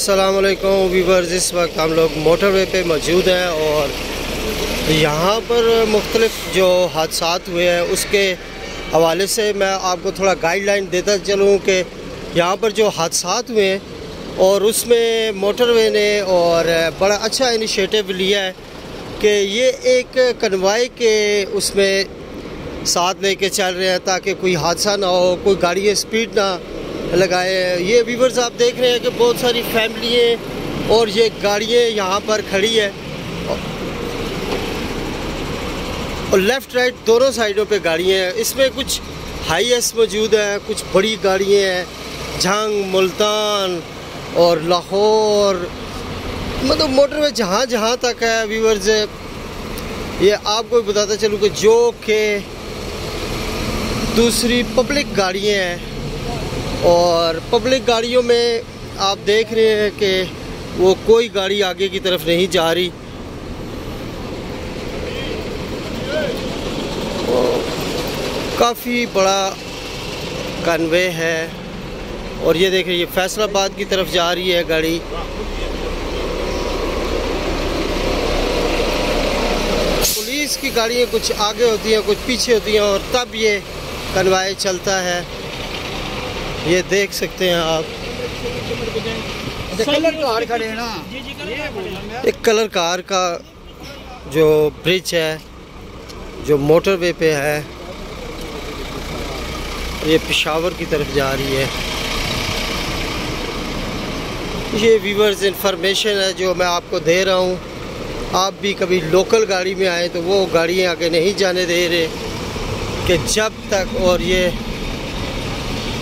अस्सलामुअलैकुम वीवर्स, इस वक्त हम लोग मोटरवे पे मौजूद हैं और यहाँ पर मुख्तलिफ जो हादसात हुए हैं उसके हवाले से मैं आपको थोड़ा गाइडलाइन देता चलूँ कि यहाँ पर जो हादसात हुए हैं और उसमें मोटरवे ने और बड़ा अच्छा इनिशिएटिव लिया है कि ये एक कन्वाई के उसमें साथ लेके चल रहे हैं ताकि कोई हादसा ना हो, कोई गाड़ी स्पीड ना लगाए। ये व्यूवर्स आप देख रहे हैं कि बहुत सारी फैमिलियाँ और ये गाड़ियाँ यहाँ पर खड़ी है और लेफ़्ट राइट दोनों साइडों पे गाड़ियाँ हैं। इसमें कुछ हाईएस मौजूद हैं, कुछ बड़ी गाड़ियाँ हैं, झंग, मुल्तान और लाहौर, मतलब मोटरवे जहाँ जहाँ तक है व्यूवर्स। ये आपको बताता चलूँ कि जो कि दूसरी पब्लिक गाड़ियाँ हैं और पब्लिक गाड़ियों में आप देख रहे हैं कि वो कोई गाड़ी आगे की तरफ नहीं जा रही। काफ़ी बड़ा कन्वे है और ये देख रहे, ये फैसलाबाद की तरफ जा रही है गाड़ी। पुलिस की गाड़ियाँ कुछ आगे होती हैं, कुछ पीछे होती हैं और तब ये कन्वाय चलता है। ये देख सकते हैं आप, एक कलर कार का जो ब्रिज है जो मोटरवे पे है, ये पेशावर की तरफ जा रही है। ये व्यूअर्स इंफॉर्मेशन है जो मैं आपको दे रहा हूँ। आप भी कभी लोकल गाड़ी में आए तो वो गाड़ियाँ आगे नहीं जाने दे रहे कि जब तक। और ये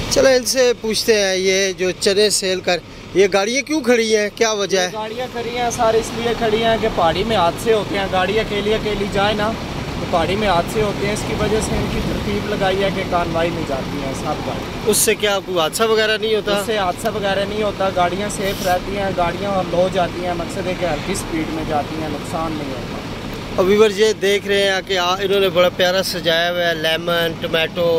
चलो इनसे पूछते हैं, ये जो चने सेल कर ये गाड़ियाँ क्यों खड़ी हैं, क्या वजह है? गाड़ियाँ खड़ी हैं सर इसलिए खड़ी हैं कि पहाड़ी में हादसे होते हैं। गाड़ी अकेली जाए ना तो पहाड़ी में हादसे होते हैं। इसकी वजह से इनकी तरतीब लगाई है कि कार्रवाई नहीं जाती है सब गाड़ी। उससे क्या कोई हादसा वगैरह नहीं होता? उससे हादसा वगैरह नहीं होता, गाड़ियाँ सेफ रहती हैं, गाड़ियाँ और लो जाती हैं। मकसद है कि हल्की स्पीड में जाती हैं, नुकसान नहीं होता। और व्यूअर्स ये देख रहे हैं कि इन्होंने बड़ा प्यारा सजाया हुआ है, लेमन, टमाटो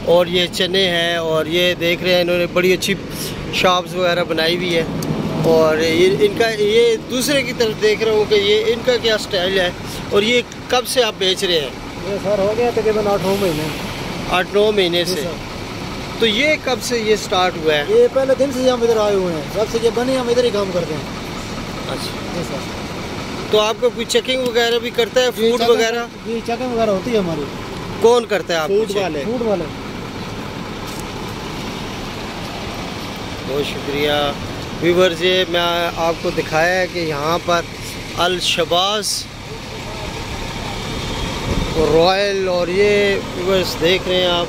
और ये चने हैं। और ये देख रहे हैं इन्होंने बड़ी अच्छी शॉप्स वगैरह बनाई हुई है। और ये इनका, ये दूसरे की तरफ देख रहा हूँ कि ये इनका क्या स्टाइल है। और ये कब से आप बेच रहे हैं? ये सर हो गया तकरीबन 8-9 महीने। 8-9 महीने से। तो ये कब से ये स्टार्ट हुआ है? ये पहले दिन से हम इधर आए हुए हैं, जब से ये बने हम इधर ही काम करते हैं। अच्छा जी सर। तो आपका कोई चेकिंग वगैरह भी करता है, फूड वगैरह? जी चेकिंग वगैरह होती है हमारी। कौन करता है आप? फूड वाले। बहुत शुक्रिया व्यूअर्स। ये मैं आपको दिखाया है कि यहाँ पर अल शबाज और रॉयल, और ये व्यूअर्स देख रहे हैं आप